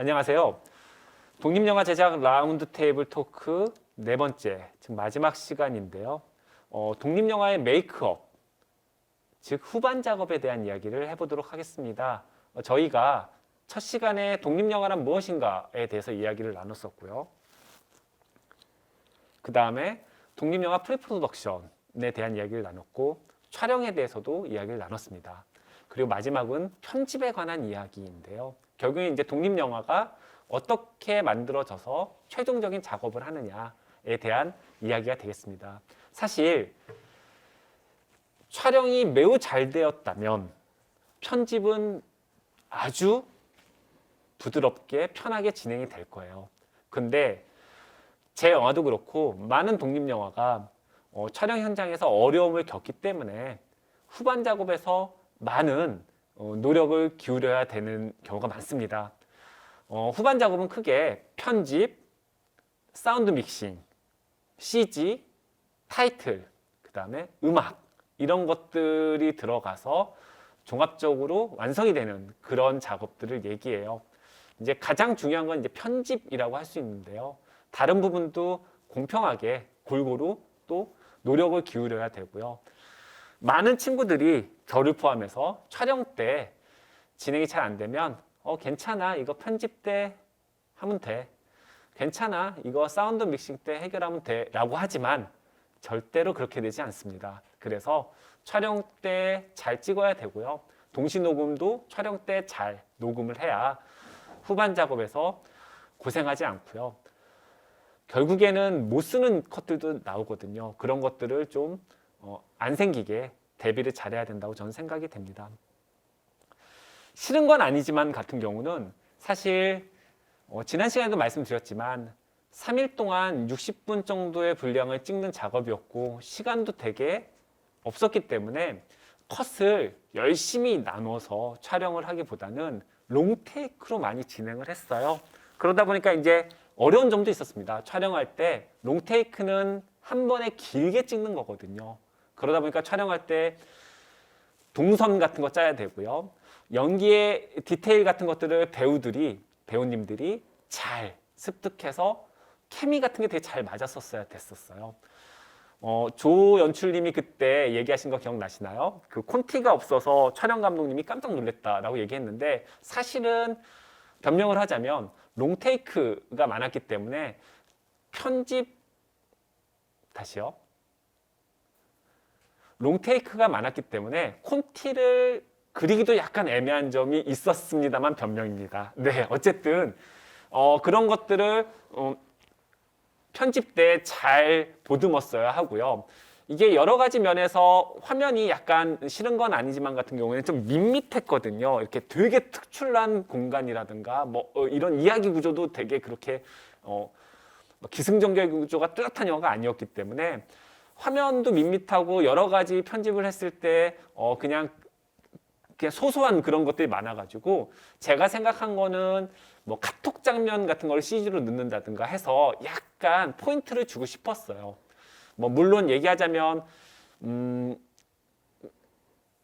안녕하세요. 독립영화 제작 라운드 테이블 토크 네 번째, 즉 마지막 시간인데요. 독립영화의 메이크업, 즉 후반 작업에 대한 이야기를 해보도록 하겠습니다. 저희가 첫 시간에 독립영화란 무엇인가에 대해서 이야기를 나눴었고요. 그 다음에 독립영화 프리프로덕션에 대한 이야기를 나눴고 촬영에 대해서도 이야기를 나눴습니다. 그리고 마지막은 편집에 관한 이야기인데요. 결국에 이제 독립영화가 어떻게 만들어져서 최종적인 작업을 하느냐에 대한 이야기가 되겠습니다. 사실 촬영이 매우 잘 되었다면 편집은 아주 부드럽게 편하게 진행이 될 거예요. 근데 제 영화도 그렇고 많은 독립영화가 촬영 현장에서 어려움을 겪기 때문에 후반 작업에서 많은 노력을 기울여야 되는 경우가 많습니다. 후반 작업은 크게 편집, 사운드 믹싱, CG, 타이틀, 그 다음에 음악 이런 것들이 들어가서 종합적으로 완성이 되는 그런 작업들을 얘기해요. 이제 가장 중요한 건 이제 편집이라고 할 수 있는데요. 다른 부분도 공평하게 골고루 또 노력을 기울여야 되고요. 많은 친구들이 저를 포함해서 촬영 때 진행이 잘 안 되면 괜찮아, 이거 편집 때 하면 돼, 괜찮아, 이거 사운드 믹싱 때 해결하면 돼 라고 하지만 절대로 그렇게 되지 않습니다. 그래서 촬영 때 잘 찍어야 되고요. 동시 녹음도 촬영 때 잘 녹음을 해야 후반 작업에서 고생하지 않고요. 결국에는 못 쓰는 컷들도 나오거든요. 그런 것들을 좀 안 생기게 대비를 잘해야 된다고 저는 생각이 됩니다. 싫은 건 아니지만 같은 경우는 사실 지난 시간에도 말씀드렸지만 3일 동안 60분 정도의 분량을 찍는 작업이었고 시간도 되게 없었기 때문에 컷을 열심히 나눠서 촬영을 하기보다는 롱테이크로 많이 진행을 했어요. 그러다 보니까 이제 어려운 점도 있었습니다. 촬영할 때 롱테이크는 한 번에 길게 찍는 거거든요. 그러다 보니까 촬영할 때 동선 같은 거 짜야 되고요. 연기의 디테일 같은 것들을 배우님들이 잘 습득해서 케미 같은 게 되게 잘 맞았었어야 됐었어요. 조 연출님이 그때 얘기하신 거 기억나시나요? 그 콘티가 없어서 촬영 감독님이 깜짝 놀랐다라고 얘기했는데 사실은 변명을 하자면 롱테이크가 많았기 때문에 롱테이크가 많았기 때문에 콘티를 그리기도 약간 애매한 점이 있었습니다만 변명입니다. 네, 어쨌든 그런 것들을 편집 때 잘 보듬었어야 하고요. 이게 여러 가지 면에서 화면이 약간 싫은 건 아니지만 같은 경우에는 좀 밋밋했거든요. 이렇게 되게 특출난 공간이라든가 뭐 이런 이야기 구조도 되게 그렇게 기승전결 구조가 뚜렷한 영화가 아니었기 때문에 화면도 밋밋하고 여러 가지 편집을 했을 때 그냥 소소한 그런 것들이 많아가지고 제가 생각한 거는 뭐 카톡 장면 같은 걸 CG로 넣는다든가 해서 약간 포인트를 주고 싶었어요. 뭐 물론 얘기하자면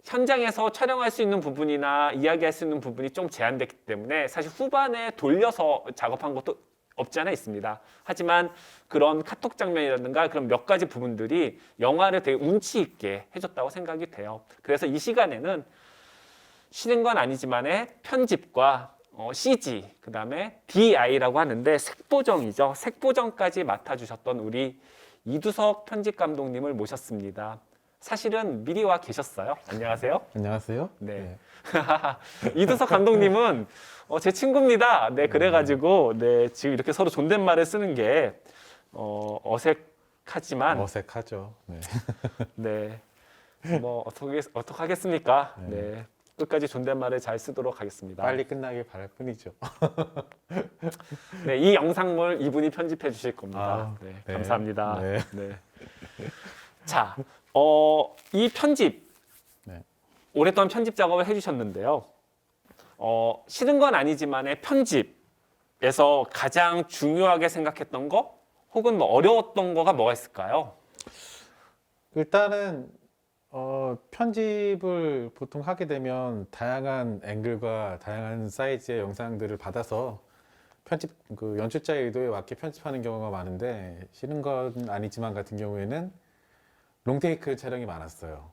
현장에서 촬영할 수 있는 부분이나 이야기할 수 있는 부분이 좀 제한됐기 때문에 사실 후반에 돌려서 작업한 것도 없지 않아 있습니다. 하지만 그런 카톡 장면이라든가 그런 몇 가지 부분들이 영화를 되게 운치 있게 해줬다고 생각이 돼요. 그래서 이 시간에는 쉬는 건 아니지만의 편집과 CG, 그 다음에 DI라고 하는데 색보정이죠. 색보정까지 맡아주셨던 우리 이두석 편집 감독님을 모셨습니다. 사실은 미리 와 계셨어요. 안녕하세요. 안녕하세요. 네. 이두석 감독님은 제 친구입니다. 네, 그래가지고 네, 지금 이렇게 서로 존댓말을 쓰는 게 어색하지만 어색하죠. 네. 네, 뭐 어떻게 하겠습니까? 네. 네, 끝까지 존댓말을 잘 쓰도록 하겠습니다. 빨리 끝나길 바랄 뿐이죠. 네, 이 영상물 이분이 편집해 주실 겁니다. 네, 네. 감사합니다. 네. 네. 자, 이 편집 네. 오랫동안 편집 작업을 해주셨는데요. 싫은 건 아니지만의 편집에서 가장 중요하게 생각했던 거 혹은 뭐 어려웠던 거가 뭐가 있을까요? 일단은 편집을 보통 하게 되면 다양한 앵글과 다양한 사이즈의 영상들을 받아서 편집 그 연출자의 의도에 맞게 편집하는 경우가 많은데 싫은 건 아니지만 같은 경우에는 롱테이크 촬영이 많았어요.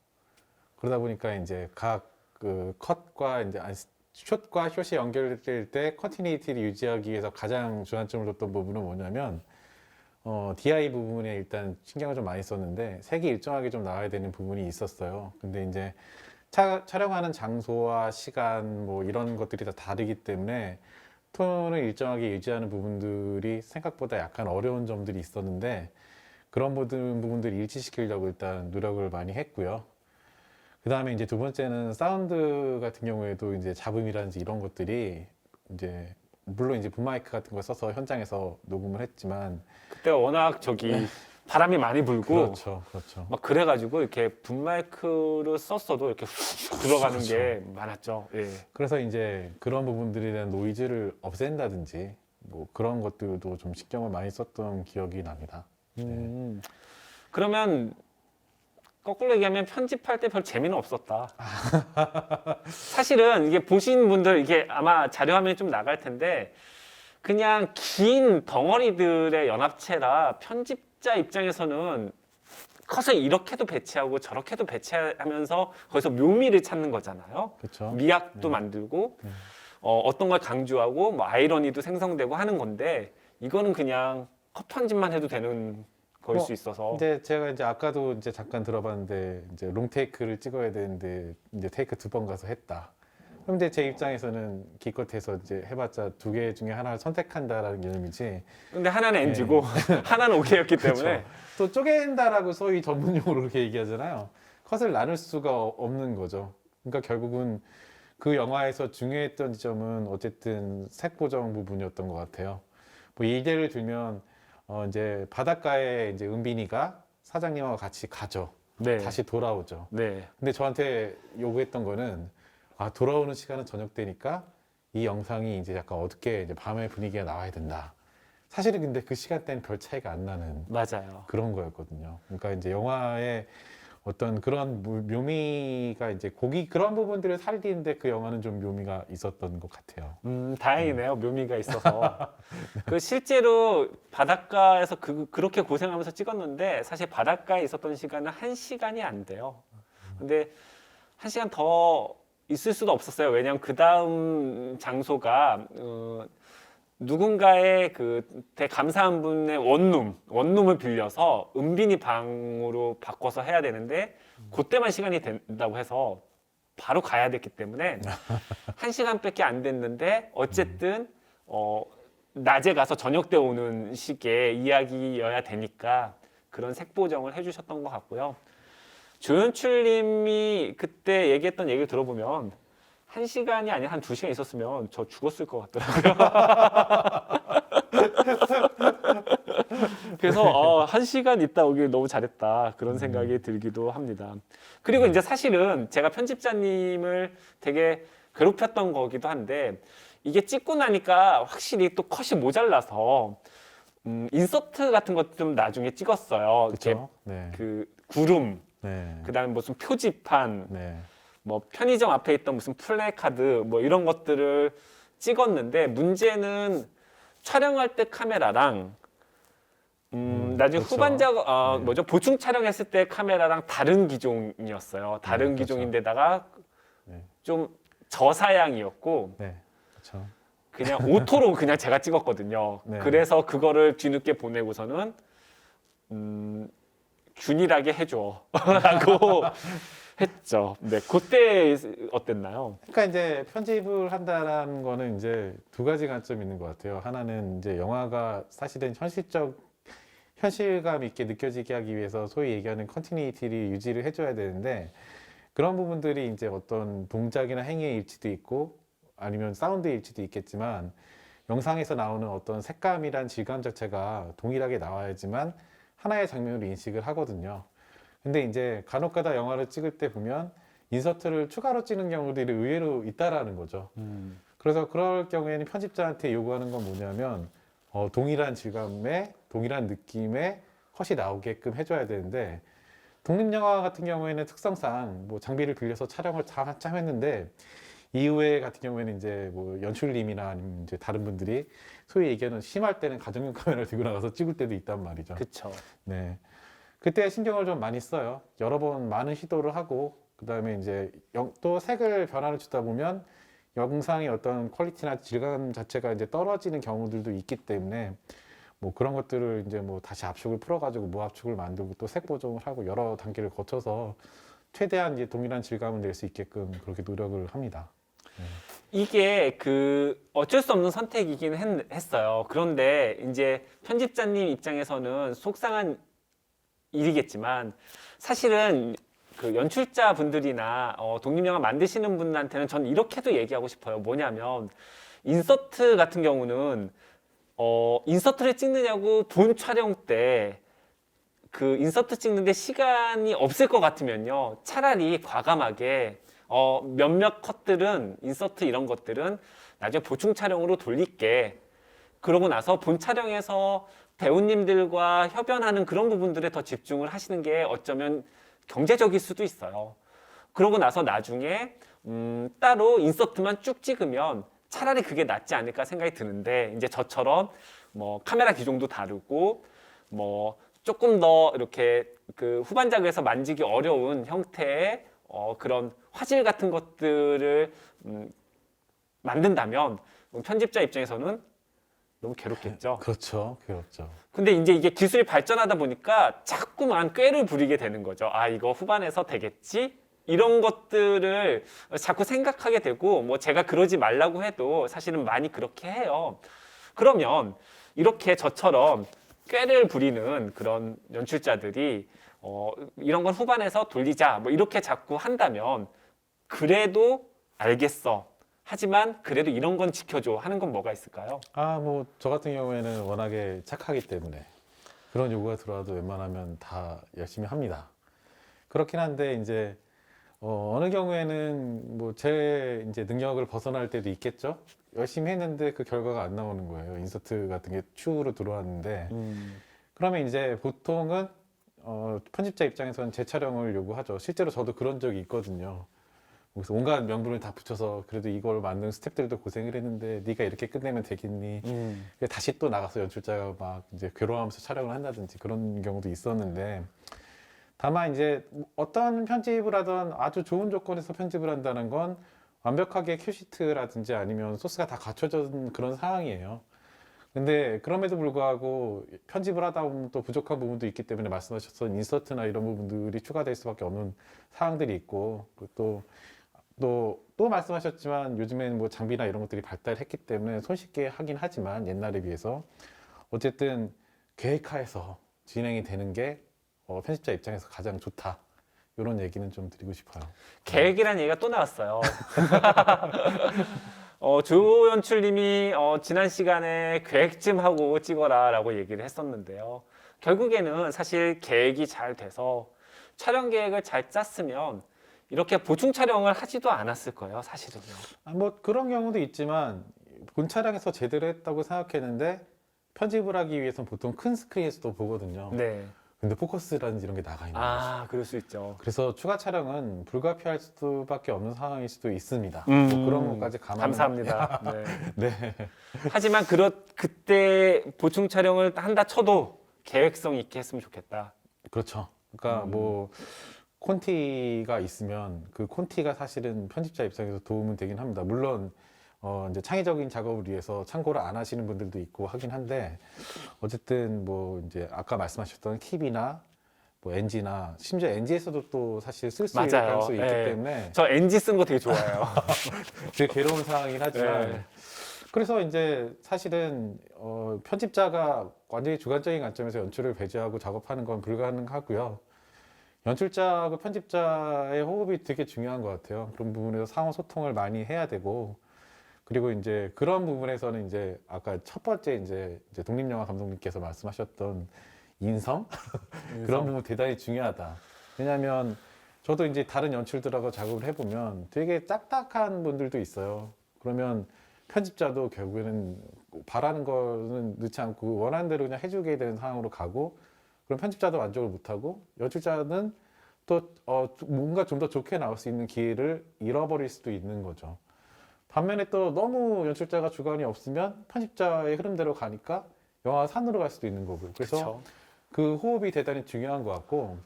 그러다 보니까 이제 각 그 컷과 이제 숏과 숏이 연결될 때 컨티니티를 유지하기 위해서 가장 주안점을 뒀던 부분은 뭐냐면 DI 부분에 일단 신경을 좀 많이 썼는데 색이 일정하게 좀 나와야 되는 부분이 있었어요. 근데 이제 촬영하는 장소와 시간 뭐 이런 것들이 다 다르기 때문에 톤을 일정하게 유지하는 부분들이 생각보다 약간 어려운 점들이 있었는데 그런 모든 부분들을 일치시키려고 일단 노력을 많이 했고요. 그 다음에 이제 두 번째는 사운드 같은 경우에도 이제 잡음이라든지 이런 것들이 이제 물론 이제 붐마이크 같은 걸 써서 현장에서 녹음을 했지만 그때가 워낙 바람이 많이 불고 그렇죠. 막 그래가지고 이렇게 붐마이크를 썼어도 이렇게 훅 들어가는 게 많았죠. 예. 그래서 이제 그런 부분들에 대한 노이즈를 없앤다든지 뭐 그런 것들도 좀 신경을 많이 썼던 기억이 납니다. 그러면 거꾸로 얘기하면 편집할 때 별 재미는 없었다. 사실은 이게 보신 분들 이게 아마 자료 화면이 좀 나갈 텐데 그냥 긴 덩어리들의 연합체라 편집자 입장에서는 컷을 이렇게도 배치하고 저렇게도 배치하면서 거기서 묘미를 찾는 거잖아요. 그렇죠. 미학도 만들고 어떤 걸 강조하고 뭐 아이러니도 생성되고 하는 건데 이거는 그냥 컷 편집만 해도 되는 거일 수 있어서 이제 제가 이제 아까도 이제 잠깐 들어봤는데 이제 롱 테이크를 찍어야 되는데 이제 테이크 2번 가서 했다. 그럼 이제 제 입장에서는 기껏해서 이제 해봤자 2개 중에 하나를 선택한다라는 개념이지. 근데 하나는 NG고 하나는 OK였기 때문에 그쵸. 또 쪼갠다라고 소위 전문용어로 그렇게 얘기하잖아요. 컷을 나눌 수가 없는 거죠. 그러니까 결국은 그 영화에서 중요했던 지점은 어쨌든 색 보정 부분이었던 것 같아요. 뭐 예를 들면 이제 바닷가에 이제 은빈이가 사장님하고 같이 가죠. 네. 다시 돌아오죠. 네. 근데 저한테 요구했던 거는 돌아오는 시간은 저녁 때니까 이 영상이 이제 약간 어둡게 이제 밤의 분위기가 나와야 된다. 사실은 근데 그 시간대는 별 차이가 안 나는 맞아요. 그런 거였거든요. 그러니까 이제 영화의 어떤 그런 묘미가 이제 그런 부분들을 살리는데 그 영화는 좀 묘미가 있었던 것 같아요. 다행이네요. 묘미가 있어서. 그 실제로 바닷가에서 그렇게 고생하면서 찍었는데 사실 바닷가에 있었던 시간은 1시간이 안 돼요. 근데 1시간 더 있을 수도 없었어요. 왜냐하면 그 다음 장소가 누군가의 되게 감사한 분의 원룸을 빌려서 은빈이 방으로 바꿔서 해야 되는데 그때만 시간이 된다고 해서 바로 가야 됐기 때문에 1시간밖에 안 됐는데 어쨌든 낮에 가서 저녁 때 오는 식의 이야기여야 되니까 그런 색보정을 해주셨던 것 같고요. 조연출님이 그때 얘기했던 얘기를 들어보면 1시간이 아니라 한 2시간 있었으면 저 죽었을 것 같더라고요. 그래서 1시간 있다 오길 너무 잘했다 그런 생각이 들기도 합니다. 그리고 이제 사실은 제가 편집자님을 되게 괴롭혔던 거기도 한데 이게 찍고 나니까 확실히 또 컷이 모자라서 인서트 같은 것도 좀 나중에 찍었어요. 그렇죠. 네. 그 구름, 네. 그다음에 무슨 표지판, 네. 뭐 편의점 앞에 있던 무슨 플래카드 뭐 이런 것들을 찍었는데 문제는 촬영할 때 카메라랑 나중에 그렇죠. 후반 작업 보충 촬영했을 때 카메라랑 다른 기종이었어요. 다른 그렇죠. 기종인데다가 네. 좀 저사양이었고 네. 그렇죠. 그냥 오토로 그냥 제가 찍었거든요. 네. 그래서 그거를 뒤늦게 보내고서는 균일하게 해줘 라고 했죠. 네, 그때 어땠나요? 그러니까 이제 편집을 한다라는 거는 이제 두 가지 관점이 있는 것 같아요. 하나는 이제 영화가 사실은 현실감 있게 느껴지게 하기 위해서 소위 얘기하는 컨티니티를 유지를 해줘야 되는데 그런 부분들이 이제 어떤 동작이나 행위의 일치도 있고 아니면 사운드의 일치도 있겠지만 영상에서 나오는 어떤 색감이란 질감 자체가 동일하게 나와야지만 하나의 장면으로 인식을 하거든요. 근데 이제 간혹가다 영화를 찍을 때 보면 인서트를 추가로 찍는 경우들이 의외로 있다라는 거죠. 그래서 그럴 경우에는 편집자한테 요구하는 건 뭐냐면 동일한 질감의 동일한 느낌의 컷이 나오게끔 해줘야 되는데 독립영화 같은 경우에는 특성상 뭐 장비를 빌려서 촬영을 참 했는데 이후에 같은 경우에는 이제 뭐 연출님이나 아니면 이제 다른 분들이 소위 얘기하는 심할 때는 가정용 카메라를 들고 나가서 찍을 때도 있단 말이죠. 그쵸. 네. 그때 신경을 좀 많이 써요. 여러 번 많은 시도를 하고, 그 다음에 이제 또 색을 변화를 주다 보면 영상의 어떤 퀄리티나 질감 자체가 이제 떨어지는 경우들도 있기 때문에 뭐 그런 것들을 이제 뭐 다시 압축을 풀어가지고 무압축을 만들고 또 색 보정을 하고 여러 단계를 거쳐서 최대한 이제 동일한 질감을 낼 수 있게끔 그렇게 노력을 합니다. 이게 그 어쩔 수 없는 선택이긴 했어요. 그런데 이제 편집자님 입장에서는 속상한 일이겠지만 사실은 그 연출자 분들이나 독립영화 만드시는 분한테는 전 이렇게도 얘기하고 싶어요. 뭐냐면 인서트 같은 경우는 인서트를 찍느냐고 본 촬영 때 그 인서트 찍는데 시간이 없을 것 같으면요. 차라리 과감하게 몇몇 컷들은 인서트 이런 것들은 나중에 보충 촬영으로 돌릴게. 그러고 나서 본 촬영에서 배우님들과 협연하는 그런 부분들에 더 집중을 하시는 게 어쩌면 경제적일 수도 있어요. 그러고 나서 나중에 따로 인서트만 쭉 찍으면 차라리 그게 낫지 않을까 생각이 드는데 이제 저처럼 뭐 카메라 기종도 다르고 뭐 조금 더 이렇게 그 후반작에서 만지기 어려운 형태의 그런 화질 같은 것들을 만든다면 편집자 입장에서는 너무 괴롭겠죠. 그렇죠. 그렇죠. 근데 이제 이게 기술이 발전하다 보니까 자꾸만 꾀를 부리게 되는 거죠. 아, 이거 후반에서 되겠지? 이런 것들을 자꾸 생각하게 되고, 뭐 제가 그러지 말라고 해도 사실은 많이 그렇게 해요. 그러면 이렇게 저처럼 꾀를 부리는 그런 연출자들이 이런 건 후반에서 돌리자, 뭐 이렇게 자꾸 한다면 그래도 알겠어. 하지만 그래도 이런 건 지켜줘 하는 건 뭐가 있을까요? 뭐 저 같은 경우에는 워낙에 착하기 때문에 그런 요구가 들어와도 웬만하면 다 열심히 합니다. 그렇긴 한데 이제 어느 경우에는 뭐 제 이제 능력을 벗어날 때도 있겠죠. 열심히 했는데 그 결과가 안 나오는 거예요. 인서트 같은 게 추후로 들어왔는데 그러면 이제 보통은 편집자 입장에서는 재촬영을 요구하죠. 실제로 저도 그런 적이 있거든요. 그래서 온갖 명분을 다 붙여서 그래도 이걸 만든 스태프들도 고생을 했는데 네가 이렇게 끝내면 되겠니? 다시 또 나가서 연출자가 막 이제 괴로워하면서 촬영을 한다든지 그런 경우도 있었는데 다만 이제 어떤 편집을 하던 아주 좋은 조건에서 편집을 한다는 건 완벽하게 큐시트라든지 아니면 소스가 다 갖춰진 그런 상황이에요. 근데 그럼에도 불구하고 편집을 하다 보면 또 부족한 부분도 있기 때문에 말씀하셨던 인서트나 이런 부분들이 추가될 수밖에 없는 상황들이 있고 또 말씀하셨지만 요즘에는 뭐 장비나 이런 것들이 발달했기 때문에 손쉽게 하긴 하지만 옛날에 비해서 어쨌든 계획하에서 진행이 되는 게 편집자 입장에서 가장 좋다. 이런 얘기는 좀 드리고 싶어요. 계획이라는 얘기가 또 나왔어요. 조 연출님이 지난 시간에 계획 좀 하고 찍어라 라고 얘기를 했었는데요. 결국에는 사실 계획이 잘 돼서 촬영 계획을 잘 짰으면 이렇게 보충 촬영을 하지도 않았을 거예요, 사실은요. 뭐 그런 경우도 있지만 본 촬영에서 제대로 했다고 생각했는데 편집을 하기 위해서는 보통 큰 스크린에서도 보거든요. 네. 근데 포커스라든지 이런 게 나가 있는 거죠. 그럴 수 있죠. 그래서 추가 촬영은 불가피할 수밖에 없는 상황일 수도 있습니다. 뭐 그런 것까지 감사합니다. 네. 네. 하지만 그때 보충 촬영을 한다 쳐도 계획성 있게 했으면 좋겠다. 그렇죠. 그러니까 뭐 콘티가 있으면 그 콘티가 사실은 편집자 입장에서 도움은 되긴 합니다. 물론 이제 창의적인 작업을 위해서 참고를 안 하시는 분들도 있고 하긴 한데 어쨌든 뭐 이제 아까 말씀하셨던 킵이나 뭐 NG나 심지어 NG에서도 또 사실 쓸 수 있는 맞아요. 가능성이 있기 네. 때문에 저 NG 쓰는 거 되게 좋아해요. 되게 괴로운 상황이긴 하지만 네. 그래서 이제 사실은 편집자가 완전히 주관적인 관점에서 연출을 배제하고 작업하는 건 불가능하고요. 연출자하고 편집자의 호흡이 되게 중요한 것 같아요. 그런 부분에서 상호 소통을 많이 해야 되고 그리고 이제 그런 부분에서는 이제 아까 첫 번째 이제 독립영화 감독님께서 말씀하셨던 인성? 그런 부분 대단히 중요하다. 왜냐하면 저도 이제 다른 연출들하고 작업을 해보면 되게 딱딱한 분들도 있어요. 그러면 편집자도 결국에는 바라는 거는 넣지 않고 원하는 대로 그냥 해주게 되는 상황으로 가고 그럼 편집자도 만족을 못하고 연출자는 또 뭔가 좀 더 좋게 나올 수 있는 기회를 잃어버릴 수도 있는 거죠. 반면에 또 너무 연출자가 주관이 없으면 편집자의 흐름대로 가니까 영화가 산으로 갈 수도 있는 거고요. 그래서 그쵸. 그 호흡이 대단히 중요한 것 같고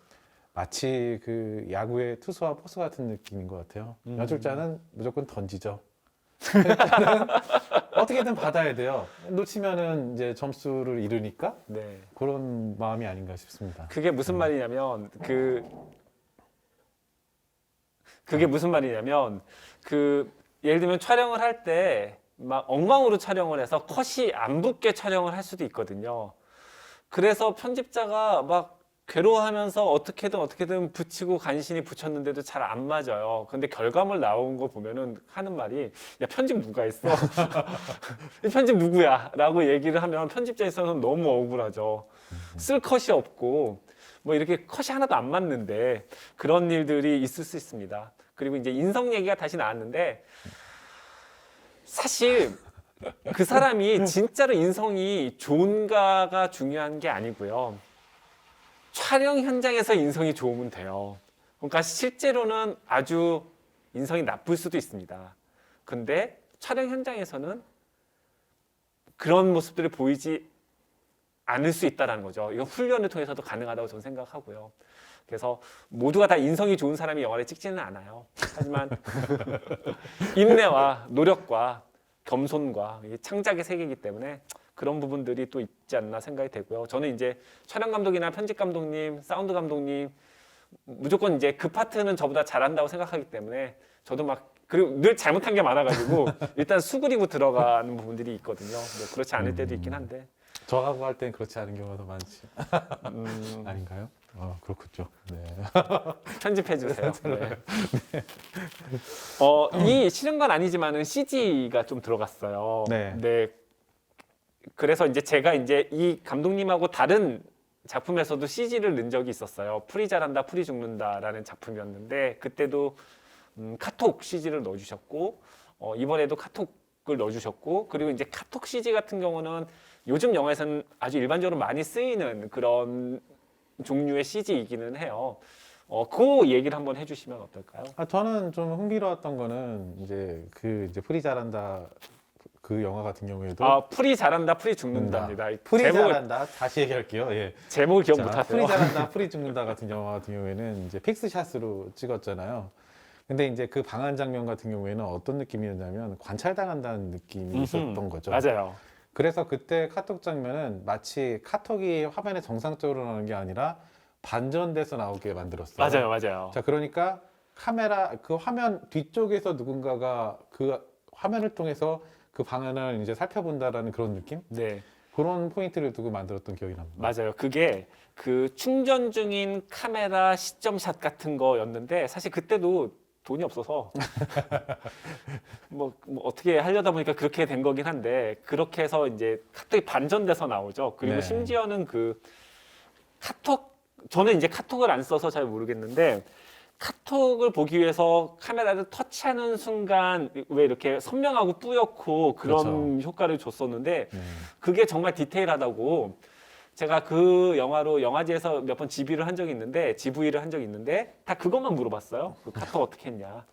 마치 그 야구의 투수와 포수 같은 느낌인 것 같아요. 연출자는 무조건 던지죠. 편집자는 어떻게든 받아야 돼요. 놓치면은 이제 점수를 잃으니까 네. 그런 마음이 아닌가 싶습니다. 그게 무슨 말이냐면 그게 무슨 말이냐면 예를 들면 촬영을 할 때 막 엉망으로 촬영을 해서 컷이 안 붙게 촬영을 할 수도 있거든요. 그래서 편집자가 막 괴로워하면서 어떻게든 붙이고 간신히 붙였는데도 잘 안 맞아요. 근데 결과물 나온 거 보면은 하는 말이 야 편집 누가 했어? 이 편집 누구야? 라고 얘기를 하면 편집자에서는 너무 억울하죠. 쓸 컷이 없고 뭐 이렇게 컷이 하나도 안 맞는데 그런 일들이 있을 수 있습니다. 그리고 이제 인성 얘기가 다시 나왔는데 사실 그 사람이 진짜로 인성이 좋은가가 중요한 게 아니고요. 촬영 현장에서 인성이 좋으면 돼요. 그러니까 실제로는 아주 인성이 나쁠 수도 있습니다. 근데 촬영 현장에서는 그런 모습들이 보이지 않을 수 있다는 거죠. 이건 훈련을 통해서도 가능하다고 저는 생각하고요. 그래서 모두가 다 인성이 좋은 사람이 영화를 찍지는 않아요. 하지만 인내와 노력과 겸손과 이 창작의 세계이기 때문에 그런 부분들이 또 있지 않나 생각이 되고요. 저는 이제 촬영 감독이나 편집 감독님, 사운드 감독님 무조건 이제 그 파트는 저보다 잘한다고 생각하기 때문에 저도 막 그리고 늘 잘못한 게 많아가지고 일단 수그리고 들어가는 부분들이 있거든요. 뭐 그렇지 않을 때도 있긴 한데. 저하고 할 땐 그렇지 않은 경우가 더 많지. 음, 아닌가요? 그렇군요. 네. 편집해 주세요. 네. 이 싫은 건 아니지만은 CG가 좀 들어갔어요. 네. 네. 그래서 이제 제가 이제 이 감독님하고 다른 작품에서도 CG를 넣은 적이 있었어요. 풀이 자란다, 풀이 죽는다라는 작품이었는데 그때도 카톡 CG를 넣어주셨고 이번에도 카톡을 넣어주셨고 그리고 이제 카톡 CG 같은 경우는 요즘 영화에서는 아주 일반적으로 많이 쓰이는 그런 종류의 CG이기는 해요. 그 얘기를 한번 해주시면 어떨까요? 저는 좀 흥미로웠던 거는 이제 풀이 자란다 그 영화 같은 경우에도 풀이 자란다, 풀이 죽는다입니다. 풀이 제목을, 자란다 다시 얘기할게요. 예. 제목을 기억 자, 못하세요? 풀이 자란다, 풀이 죽는다 같은 영화 같은 경우에는 이제 픽스샷으로 찍었잖아요. 근데 이제 그 방한 장면 같은 경우에는 어떤 느낌이었냐면 관찰당한다는 느낌이 있었던 거죠. 맞아요. 그래서 그때 카톡 장면은 마치 카톡이 화면에 정상적으로 나오는 게 아니라 반전돼서 나오게 만들었어요. 맞아요. 자, 그러니까 카메라 그 화면 뒤쪽에서 누군가가 그 화면을 통해서 그 방안을 이제 살펴본다라는 그런 느낌? 네, 그런 포인트를 두고 만들었던 기억이 납니다. 맞아요. 그게 그 충전 중인 카메라 시점샷 같은 거였는데 사실 그때도 돈이 없어서 뭐 어떻게 하려다 보니까 그렇게 된 거긴 한데 그렇게 해서 이제 카톡이 반전돼서 나오죠. 그리고 네. 심지어는 그 카톡 저는 이제 카톡을 안 써서 잘 모르겠는데 카톡을 보기 위해서 카메라를 터치하는 순간 왜 이렇게 선명하고 뿌옇고 그런 효과를 줬었는데 네. 그게 정말 디테일하다고 제가 그 영화로 영화제에서 몇 번 GV를 한 적이 있는데 다 그것만 물어봤어요. 그 카톡 어떻게 했냐.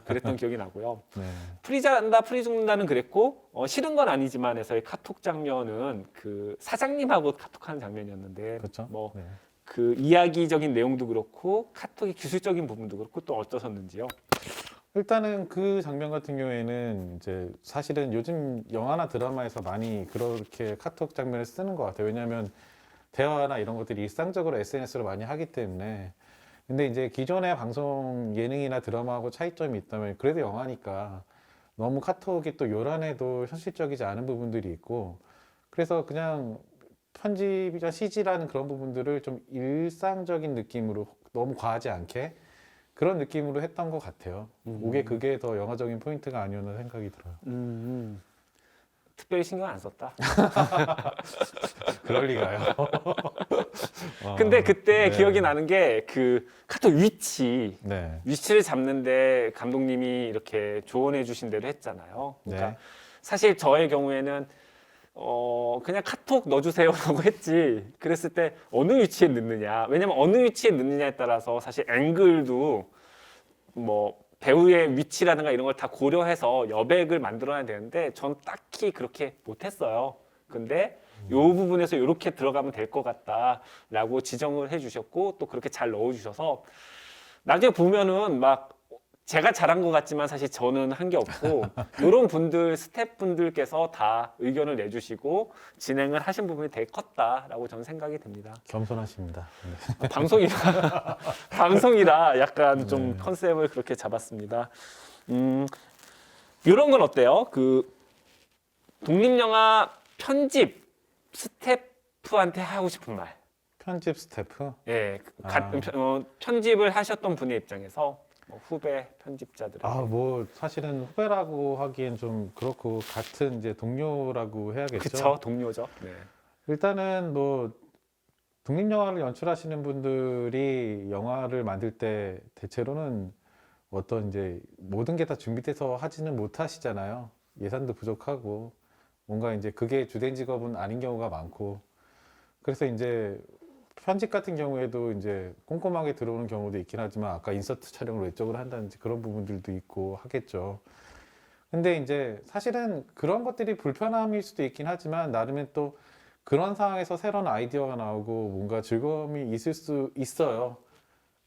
그랬던 기억이 나고요. 네. 풀이 자란다, 풀이 죽는다는 그랬고 싫은 건 아니지만에서의 카톡 장면은 그 사장님하고 카톡하는 장면이었는데 그렇죠. 뭐 네. 그 이야기적인 내용도 그렇고 카톡의 기술적인 부분도 그렇고 또 어떠셨는지요? 일단은 그 장면 같은 경우에는 이제 사실은 요즘 영화나 드라마에서 많이 그렇게 카톡 장면을 쓰는 것 같아요. 왜냐하면 대화나 이런 것들이 일상적으로 SNS로 많이 하기 때문에. 근데 이제 기존의 방송 예능이나 드라마하고 차이점이 있다면 그래도 영화니까 너무 카톡이 또 요란해도 현실적이지 않은 부분들이 있고 그래서 그냥 편집이나 CG라는 그런 부분들을 좀 일상적인 느낌으로 너무 과하지 않게 그런 느낌으로 했던 것 같아요. 그게 더 영화적인 포인트가 아니었나 생각이 들어요. 특별히 신경 안 썼다. 그럴 리가요. 근데 그때 네. 기억이 나는 게 그 카톡 네. 위치를 잡는데 감독님이 이렇게 조언해 주신 대로 했잖아요. 그러니까 네. 사실 저의 경우에는 그냥 카톡 넣어주세요라고 했지. 그랬을 때 어느 위치에 넣느냐. 왜냐면 어느 위치에 넣느냐에 따라서 사실 앵글도 뭐 배우의 위치라든가 이런 걸 다 고려해서 여백을 만들어야 되는데 전 딱히 그렇게 못했어요. 근데 요 부분에서 이렇게 들어가면 될 것 같다라고 지정을 해주셨고 또 그렇게 잘 넣어주셔서 나중에 보면은 막 제가 잘한 것 같지만 사실 저는 한 게 없고 이런 분들 스태프분들께서 다 의견을 내주시고 진행을 하신 부분이 되게 컸다라고 저는 생각이 듭니다. 겸손하십니다. 네. 방송이라 방송이라 약간 좀 네. 컨셉을 그렇게 잡았습니다. 이런 건 어때요? 그 독립영화 편집 스태프한테 하고 싶은 말. 편집 스태프? 예, 아. 편집을 하셨던 분의 입장에서 뭐 후배 편집자들에게. 뭐 사실은 후배라고 하기엔 좀 그렇고 같은 이제 동료라고 해야겠죠. 그쵸, 동료죠. 네. 일단은 뭐 독립영화를 연출하시는 분들이 영화를 만들 때 대체로는 어떤 이제 모든 게 다 준비돼서 하지는 못하시잖아요. 예산도 부족하고 뭔가 이제 그게 주된 직업은 아닌 경우가 많고 그래서 이제 편집 같은 경우에도 이제 꼼꼼하게 들어오는 경우도 있긴 하지만 아까 인서트 촬영을 외적으로 한다든지 그런 부분들도 있고 하겠죠. 근데 이제 사실은 그런 것들이 불편함일 수도 있긴 하지만 나름의 또 그런 상황에서 새로운 아이디어가 나오고 뭔가 즐거움이 있을 수 있어요.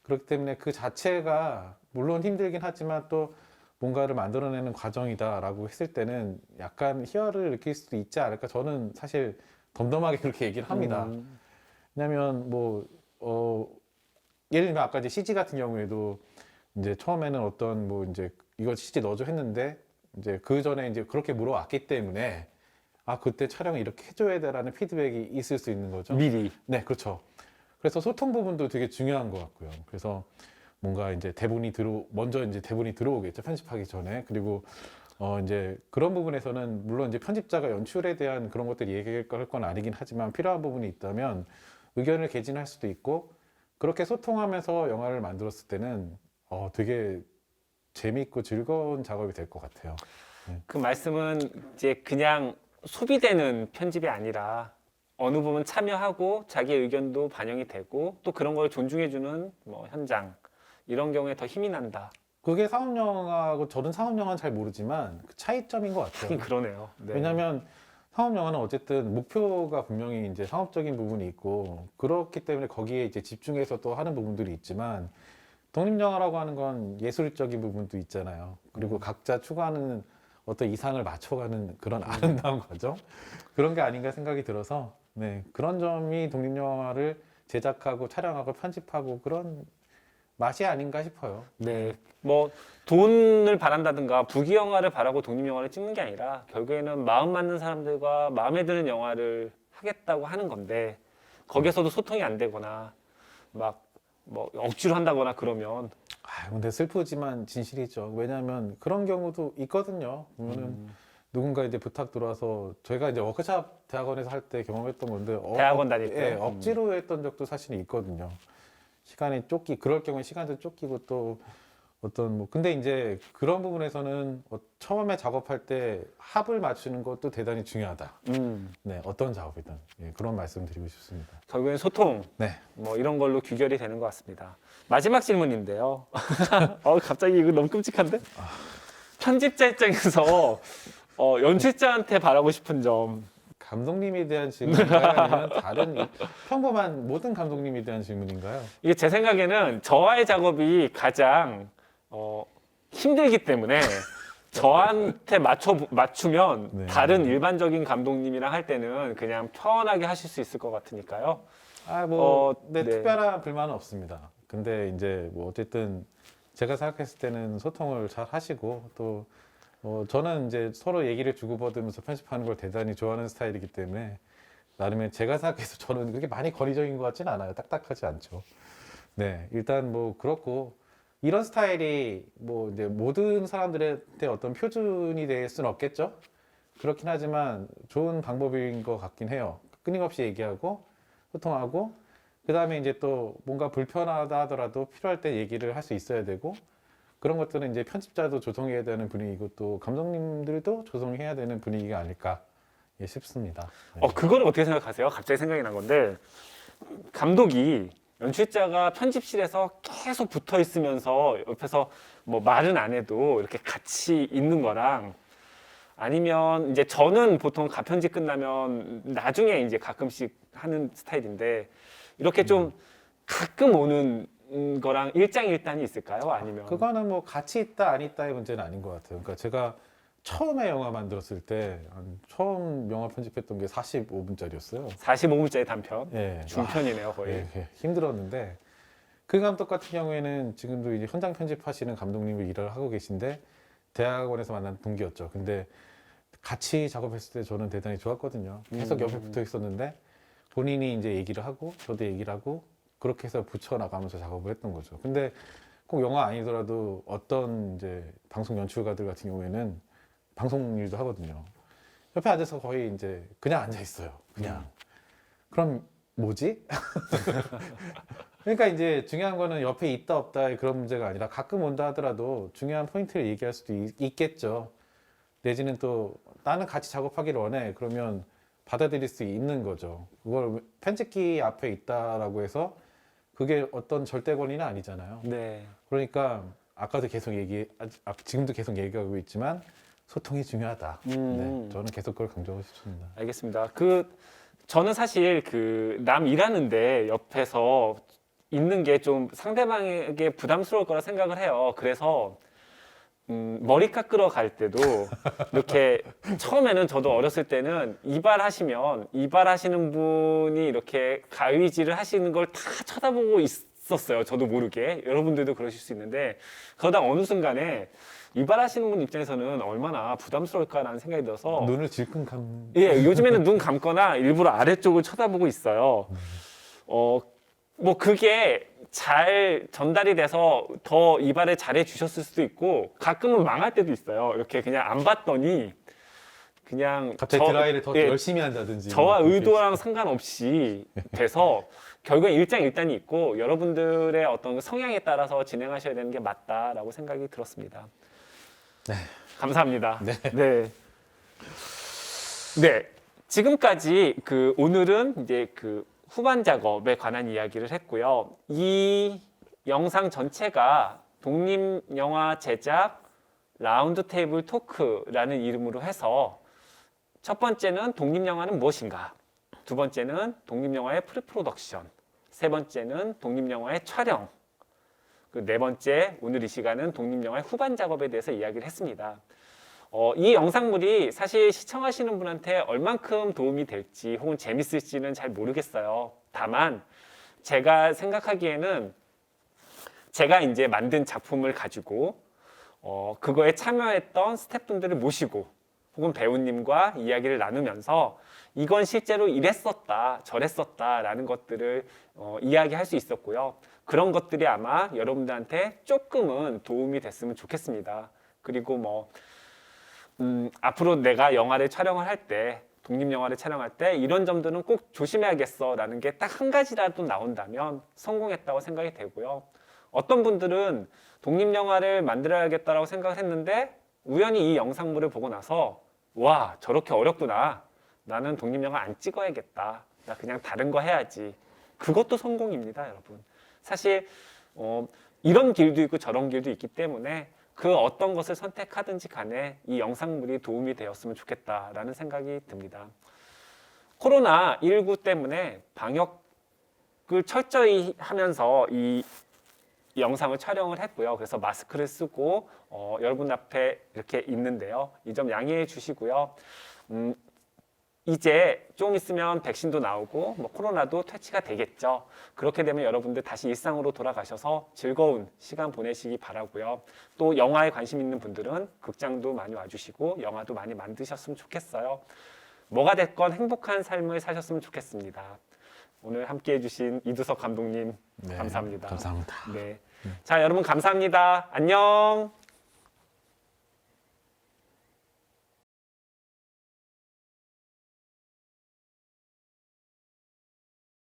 그렇기 때문에 그 자체가 물론 힘들긴 하지만 또 뭔가를 만들어내는 과정이다라고 했을 때는 약간 희열을 느낄 수도 있지 않을까. 저는 사실 덤덤하게 그렇게 얘기를 합니다. 왜냐면 예를 들면 아까 이제 CG 같은 경우에도 이제 처음에는 어떤 뭐 이제 이거 CG 넣어줘 했는데 이제 그 전에 이제 그렇게 물어왔기 때문에 그때 촬영 이렇게 해줘야 돼라는 피드백이 있을 수 있는 거죠. 미리. 네, 그렇죠. 그래서 소통 부분도 되게 중요한 것 같고요. 그래서 뭔가 이제 먼저 이제 대본이 들어오겠죠. 편집하기 전에. 그리고 이제 그런 부분에서는 물론 이제 편집자가 연출에 대한 그런 것들을 얘기할 건 아니긴 하지만 필요한 부분이 있다면 의견을 개진할 수도 있고 그렇게 소통하면서 영화를 만들었을 때는 되게 재미있고 즐거운 작업이 될 것 같아요. 그 말씀은 이제 그냥 소비되는 편집이 아니라 어느 부분 참여하고 자기 의견도 반영이 되고 또 그런 걸 존중해주는 뭐 현장 이런 경우에 더 힘이 난다. 그게 상업영화하고 저는 상업영화는 잘 모르지만 그 차이점인 것 같아요. 하긴 그러네요. 네. 왜냐하면 상업영화는 어쨌든 목표가 분명히 이제 상업적인 부분이 있고 그렇기 때문에 거기에 이제 집중해서 또 하는 부분들이 있지만 독립영화라고 하는 건 예술적인 부분도 있잖아요. 그리고 각자 추구하는 어떤 이상을 맞춰가는 그런 아름다운 과정 그런 게 아닌가 생각이 들어서 네, 그런 점이 독립영화를 제작하고 촬영하고 편집하고 그런 맛이 아닌가 싶어요. 네, 뭐 돈을 바란다든가 부귀 영화를 바라고 독립 영화를 찍는 게 아니라 결국에는 마음 맞는 사람들과 마음에 드는 영화를 하겠다고 하는 건데 거기서도 소통이 안 되거나 막 뭐 억지로 한다거나 그러면 근데 슬프지만 진실이죠. 왜냐하면 그런 경우도 있거든요. 보면은 누군가 이제 부탁 들어와서 저희가 이제 워크숍 대학원에서 할 때 경험했던 건데 대학원 다닐 때? 억지로 했던 적도 사실 있거든요. 시간이 그럴 경우에 시간도 쫓기고 또 어떤 근데 이제 그런 부분에서는 처음에 작업할 때 합을 맞추는 것도 대단히 중요하다. 네, 어떤 작업이든 그런 말씀 드리고 싶습니다. 결국엔 소통 네. 뭐 이런 걸로 귀결이 되는 것 같습니다. 마지막 질문인데요. 갑자기 이거 너무 끔찍한데? 편집자 입장에서 연출자한테 바라고 싶은 점. 감독님에 대한 질문인가요? 아니면 다른 평범한 모든 감독님에 대한 질문인가요? 이게 제 생각에는 저와의 작업이 가장 힘들기 때문에 저한테 맞추면 네. 다른 일반적인 감독님이랑 할 때는 그냥 편하게 하실 수 있을 것 같으니까요. 네, 네. 특별한 불만은 없습니다. 근데 이제 뭐 어쨌든 제가 생각했을 때는 소통을 잘 하시고 또 저는 이제 서로 얘기를 주고받으면서 편집하는 걸 대단히 좋아하는 스타일이기 때문에 나름의 제가 생각해서 저는 그렇게 많이 권위적인 것 같지는 않아요. 딱딱하지 않죠. 네, 일단 뭐 그렇고 이런 스타일이 뭐 이제 모든 사람들한테 어떤 표준이 될 수는 없겠죠. 그렇긴 하지만 좋은 방법인 것 같긴 해요. 끊임없이 얘기하고 소통하고 그 다음에 이제 또 뭔가 불편하다 하더라도 필요할 때 얘기를 할 수 있어야 되고 그런 것들은 이제 편집자도 조성해야 되는 분위기고 또 감독님들도 조성해야 되는 분위기가 아닐까 싶습니다. 네. 그거는 어떻게 생각하세요? 갑자기 생각이 난 건데 감독이 연출자가 편집실에서 계속 붙어 있으면서 옆에서 뭐 말은 안 해도 이렇게 같이 있는 거랑 아니면 이제 저는 보통 가편집 끝나면 나중에 이제 가끔씩 하는 스타일인데 이렇게 좀 가끔 오는 거랑 일장일단이 있을까요? 아니면 그거는 뭐 같이 있다 안 있다의 문제는 아닌 것 같아요. 그러니까 제가 처음에 영화 만들었을 때 처음 영화 편집했던 게 45분짜리였어요. 45분짜리 단편 예. 중편이네요 거의. 예, 힘들었는데 그 감독 같은 경우에는 지금도 이제 현장 편집하시는 감독님이 일을 하고 계신데 대학원에서 만난 동기였죠. 근데 같이 작업했을 때 저는 대단히 좋았거든요. 계속 옆에 붙어 있었는데 본인이 이제 얘기를 하고 저도 얘기를 하고 그렇게 해서 붙여 나가면서 작업을 했던 거죠. 근데 꼭 영화 아니더라도 어떤 이제 방송 연출가들 같은 경우에는 방송 일도 하거든요. 옆에 앉아서 거의 이제 그냥 앉아 있어요. 그냥. 그럼 뭐지? 그러니까 이제 중요한 거는 옆에 있다 없다의 그런 문제가 아니라 가끔 온다 하더라도 중요한 포인트를 얘기할 수도 있겠죠. 내지는 또 나는 같이 작업하기를 원해. 그러면 받아들일 수 있는 거죠. 그걸 편집기 앞에 있다라고 해서 그게 어떤 절대 권위는 아니잖아요. 네. 그러니까 아까도 계속 지금도 계속 얘기하고 있지만 소통이 중요하다. 네, 저는 계속 그걸 강조하고 싶습니다. 알겠습니다. 저는 사실 그 남 일하는데 옆에서 있는 게 좀 상대방에게 부담스러울 거라 생각을 해요. 그래서 머리 깎으러 갈 때도 이렇게 처음에는 저도 어렸을 때는 이발하시는 분이 이렇게 가위질을 하시는 걸 다 쳐다보고 있었어요. 저도 모르게. 여러분들도 그러실 수 있는데 그러다 어느 순간에 이발하시는 분 입장에서는 얼마나 부담스러울까라는 생각이 들어서 눈을 질끈 감. 예, 요즘에는 눈 감거나 일부러 아래쪽을 쳐다보고 있어요. 뭐 그게 잘 전달이 돼서 더 이발을 잘해 주셨을 수도 있고 가끔은 망할 때도 있어요. 이렇게 그냥 안 봤더니 그냥 갑자기 드라이를 더 예, 열심히 한다든지. 저와 뭐 의도랑 상관없이 돼서 결국엔 일장일단이 있고 여러분들의 어떤 성향에 따라서 진행하셔야 되는 게 맞다라고 생각이 들었습니다. 네. 감사합니다. 네. 네. 네. 지금까지 오늘은 이제 후반 작업에 관한 이야기를 했고요. 이 영상 전체가 독립영화 제작 라운드 테이블 토크라는 이름으로 해서 첫 번째는 독립영화는 무엇인가? 두 번째는 독립영화의 프리프로덕션. 세 번째는 독립영화의 촬영. 네 번째, 오늘 이 시간은 독립영화의 후반 작업에 대해서 이야기를 했습니다. 이 영상물이 사실 시청하시는 분한테 얼만큼 도움이 될지 혹은 재밌을지는 잘 모르겠어요. 다만 제가 생각하기에는 제가 이제 만든 작품을 가지고 그거에 참여했던 스태프분들을 모시고 혹은 배우님과 이야기를 나누면서 이건 실제로 이랬었다 저랬었다라는 것들을 이야기할 수 있었고요. 그런 것들이 아마 여러분들한테 조금은 도움이 됐으면 좋겠습니다. 그리고 앞으로 내가 영화를 촬영을 할 때, 독립영화를 촬영할 때 이런 점들은 꼭 조심해야겠어 라는 게 딱 한 가지라도 나온다면 성공했다고 생각이 되고요. 어떤 분들은 독립영화를 만들어야겠다라고 생각을 했는데 우연히 이 영상물을 보고 나서 와, 저렇게 어렵구나. 나는 독립영화 안 찍어야겠다. 나 그냥 다른 거 해야지. 그것도 성공입니다, 여러분. 사실 이런 길도 있고 저런 길도 있기 때문에 그 어떤 것을 선택하든지 간에 이 영상물이 도움이 되었으면 좋겠다라는 생각이 듭니다. 코로나19 때문에 방역을 철저히 하면서 이 영상을 촬영을 했고요. 그래서 마스크를 쓰고 여러분 앞에 이렇게 있는데요. 이 점 양해해 주시고요. 이제 좀 있으면 백신도 나오고 코로나도 퇴치가 되겠죠. 그렇게 되면 여러분들 다시 일상으로 돌아가셔서 즐거운 시간 보내시기 바라고요. 또 영화에 관심 있는 분들은 극장도 많이 와주시고 영화도 많이 만드셨으면 좋겠어요. 뭐가 됐건 행복한 삶을 사셨으면 좋겠습니다. 오늘 함께해 주신 이두석 감독님 네, 감사합니다. 감사합니다. 네. 자, 여러분 감사합니다. 안녕.